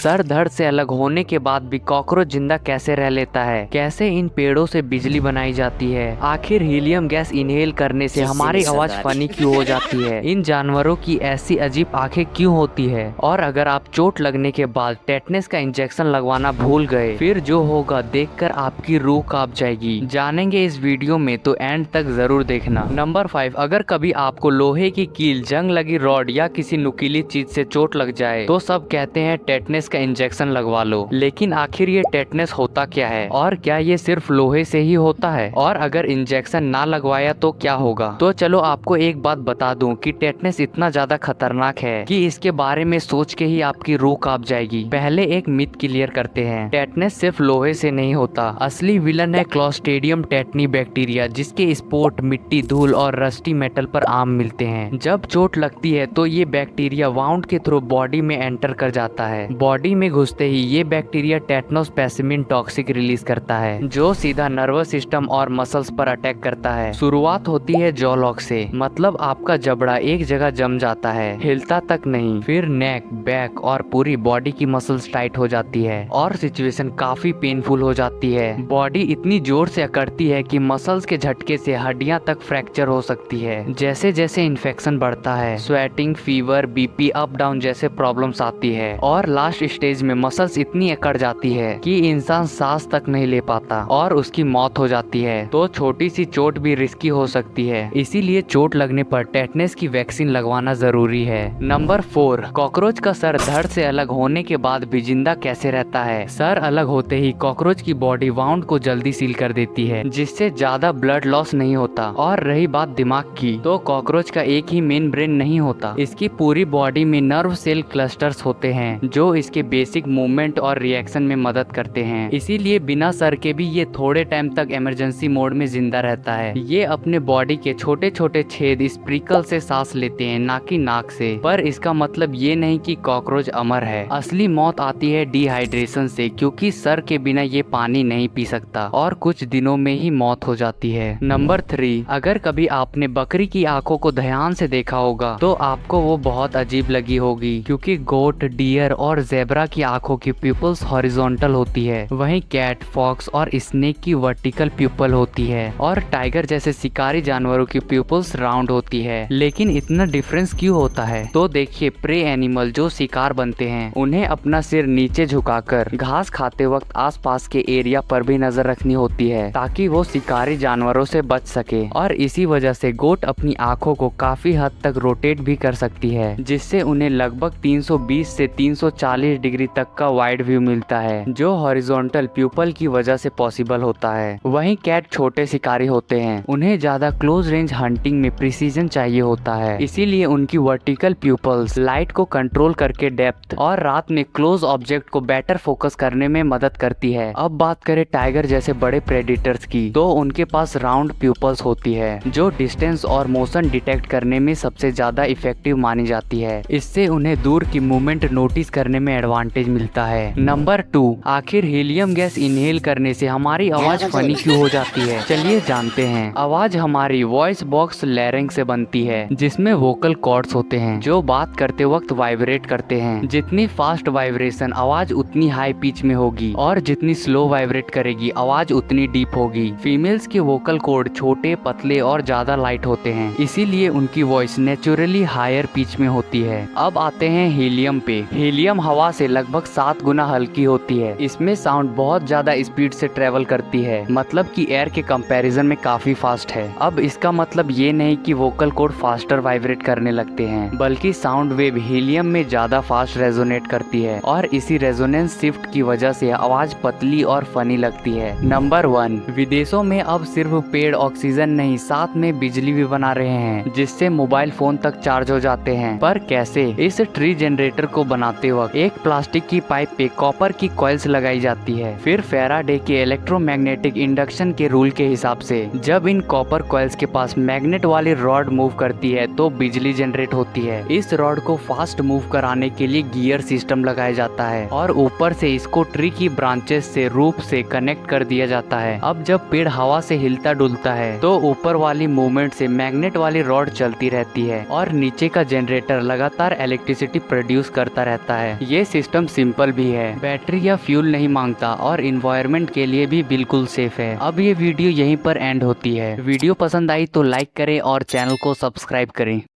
Sir धड़ से अलग होने के बाद भी कॉकरोच जिंदा कैसे रह लेता है? कैसे इन पेड़ों से बिजली बनाई जाती है? आखिर हीलियम गैस इनहेल करने से हमारी आवाज फनी क्यों हो जाती है? इन जानवरों की ऐसी अजीब आंखें क्यों होती है? और अगर आप चोट लगने के बाद टेटनस का इंजेक्शन लगवाना भूल गए, फिर जो होगा देखकर आपकी रूह कांप जाएगी। जानेंगे इस वीडियो में, तो एंड तक जरूर देखना। नंबर 5, अगर कभी आपको लोहे की कील, जंग लगी रॉड या किसी नुकीली चीज से चोट लग जाए तो सब कहते हैं टेटनस का इंजेक्शन लगवा लो। लेकिन आखिर ये टेटनस होता क्या है और क्या ये सिर्फ लोहे से ही होता है? और अगर इंजेक्शन ना लगवाया तो क्या होगा? तो चलो आपको एक बात बता दूं कि टेटनस इतना ज्यादा खतरनाक है कि इसके बारे में सोच के ही आपकी रूह कांप जाएगी। पहले एक मिथ क्लियर करते हैं, टेटनस सिर्फ लोहे से नहीं होता। असली विलन है क्लोस्ट्रीडियम टेटनी बैक्टीरिया, जिसके स्पोर्ट मिट्टी, धूल और रस्टी मेटल पर आम मिलते हैं। जब चोट लगती है तो ये बैक्टीरिया वाउंड के थ्रू बॉडी में एंटर कर जाता है। बॉडी में घुसते ही ये बैक्टीरिया टेटनोस्पेसिमिन टॉक्सिक रिलीज करता है, जो सीधा नर्वस सिस्टम और मसल्स पर अटैक करता है। शुरुआत होती है जॉ लॉक से, मतलब आपका जबड़ा एक जगह जम जाता है, हिलता तक नहीं। फिर नेक, बैक और पूरी बॉडी की मसल्स टाइट हो जाती है और सिचुएशन काफी पेनफुल हो जाती है। बॉडी इतनी जोर से अकड़ती है कि मसल्स के झटके से हड्डियां तक फ्रैक्चर हो सकती है। जैसे जैसे इन्फेक्शन बढ़ता है, sweating, fever, BP up down जैसे प्रॉब्लम्स आती है और लास्ट स्टेज में मसल्स इतनी अकड़ जाती है कि इंसान सांस तक नहीं ले पाता और उसकी मौत हो जाती है। तो छोटी सी चोट भी रिस्की हो सकती है, इसीलिए चोट लगने पर टेटनस की वैक्सीन लगवाना जरूरी है। नंबर 4, कॉकरोच का सर धड़ से अलग होने के बाद भी जिंदा कैसे रहता है? सर अलग होते ही कॉकरोच की बॉडी वाउंड को जल्दी सील कर देती है, जिससे ज्यादा ब्लड लॉस नहीं होता। और रही बात दिमाग की, तो कॉकरोच का एक ही मेन ब्रेन नहीं होता, इसकी पूरी बॉडी में नर्व सेल क्लस्टर्स होते हैं जो इसके बेसिक मूवमेंट और रिएक्शन में मदद करते हैं। इसीलिए बिना सर के भी ये थोड़े टाइम तक इमरजेंसी मोड में जिंदा रहता है। ये अपने बॉडी के छोटे छोटे छेद स्प्रिकल से सांस लेते हैं, ना कि नाक से। पर इसका मतलब ये नहीं कि कॉकरोच अमर है। असली मौत आती है डिहाइड्रेशन से, क्योंकि सर के बिना ये पानी नहीं पी सकता और कुछ दिनों में ही मौत हो जाती है। नंबर 3, अगर कभी आपने बकरी की आंखों को ध्यान से देखा होगा तो आपको वो बहुत अजीब लगी होगी, क्योंकि गोट, डियर और जेब्रा की आंखों की प्यूपल्स हॉरिजॉन्टल होती है। वहीं कैट, फॉक्स और स्नेक की वर्टिकल प्यूपल होती है और टाइगर जैसे शिकारी जानवरों की प्यूपल्स राउंड होती है। लेकिन इतना डिफरेंस क्यों होता है? तो देखिए, प्रे एनिमल जो शिकार बनते हैं उन्हें अपना सिर नीचे झुकाकर घास खाते वक्त आसपास के एरिया पर भी नजर रखनी होती है, ताकि वो शिकारी जानवरों से बच सके। और इसी वजह से गोट अपनी आंखों को काफी हद तक रोटेट भी कर सकती है, जिससे उन्हें लगभग 320 से 340 डिग्री तक का वाइड व्यू मिलता है, जो हॉरिजॉन्टल प्यूपल की वजह से पॉसिबल होता है। वहीं कैट छोटे शिकारी होते हैं, उन्हें ज्यादा क्लोज रेंज हंटिंग में प्रिसीजन चाहिए होता है, इसीलिए उनकी वर्टिकल प्यूपल्स लाइट को कंट्रोल करके डेप्थ और रात में क्लोज ऑब्जेक्ट को बेटर फोकस करने में मदद करती है। अब बात करें टाइगर जैसे बड़े प्रेडिटर्स की, तो उनके पास राउंड प्यूपल्स होती है, जो डिस्टेंस और मोशन डिटेक्ट करने में सबसे ज्यादा इफेक्टिव मानी जाती है। इससे उन्हें दूर की मूवमेंट नोटिस करने में एडवांटेज मिलता है। नंबर 2, आखिर हीलियम गैस इनहेल करने से हमारी आवाज फनी क्यों हो जाती है? चलिए जानते हैं। आवाज हमारी वॉइस बॉक्स लैरिंग से बनती है, जिसमें वोकल कॉर्ड्स होते हैं जो बात करते वक्त वाइब्रेट करते हैं। जितनी फास्ट वाइब्रेशन आवाज उतनी हाई पिच में होगी, और जितनी स्लो वाइब्रेट करेगी आवाज उतनी डीप होगी। फीमेल्स के वोकल कॉर्ड छोटे, पतले और ज्यादा लाइट होते हैं, इसीलिए उनकी वॉइस नेचुरली हायर पिच में होती है। अब आते हैं हीलियम पे। हीलियम हवा से लगभग 7 गुना हल्की होती है। इसमें साउंड बहुत ज्यादा स्पीड से ट्रेवल करती है, मतलब कि एयर के कंपैरिजन में काफी फास्ट है। अब इसका मतलब ये नहीं कि वोकल कॉर्ड फास्टर वाइब्रेट करने लगते हैं, बल्कि साउंड वेव हीलियम में ज्यादा फास्ट रेजोनेट करती है, और इसी रेजोनेंस शिफ्ट की वजह से आवाज पतली और फनी लगती है। नंबर 1, विदेशों में अब सिर्फ पेड़ ऑक्सीजन नहीं, साथ में बिजली भी बना रहे हैं, जिससे मोबाइल फोन तक चार्ज हो जाते हैं। पर कैसे? इस ट्री जनरेटर को बनाते वक्त एक प्लास्टिक की पाइप पे कॉपर की कॉइल्स लगाई जाती है। फिर फैराडे के इलेक्ट्रोमैग्नेटिक इंडक्शन के रूल के हिसाब से जब इन कॉपर कॉइल्स के पास मैग्नेट वाली रॉड मूव करती है तो बिजली जनरेट होती है। इस रॉड को फास्ट मूव कराने के लिए गियर सिस्टम लगाया जाता है और ऊपर से इसको ट्री की ब्रांचेस से रूप से कनेक्ट कर दिया जाता है। अब जब पेड़ हवा से हिलता डुलता है तो ऊपर वाली मूवमेंट से मैग्नेट वाली रॉड चलती रहती है और नीचे का जनरेटर लगातार इलेक्ट्रिसिटी प्रोड्यूस करता रहता है। ये सिस्टम सिंपल भी है, बैटरी या फ्यूल नहीं मांगता और इन्वायरमेंट के लिए भी बिल्कुल सेफ है। अब ये वीडियो यहीं पर एंड होती है। वीडियो पसंद आई तो लाइक करें और चैनल को सब्सक्राइब करें।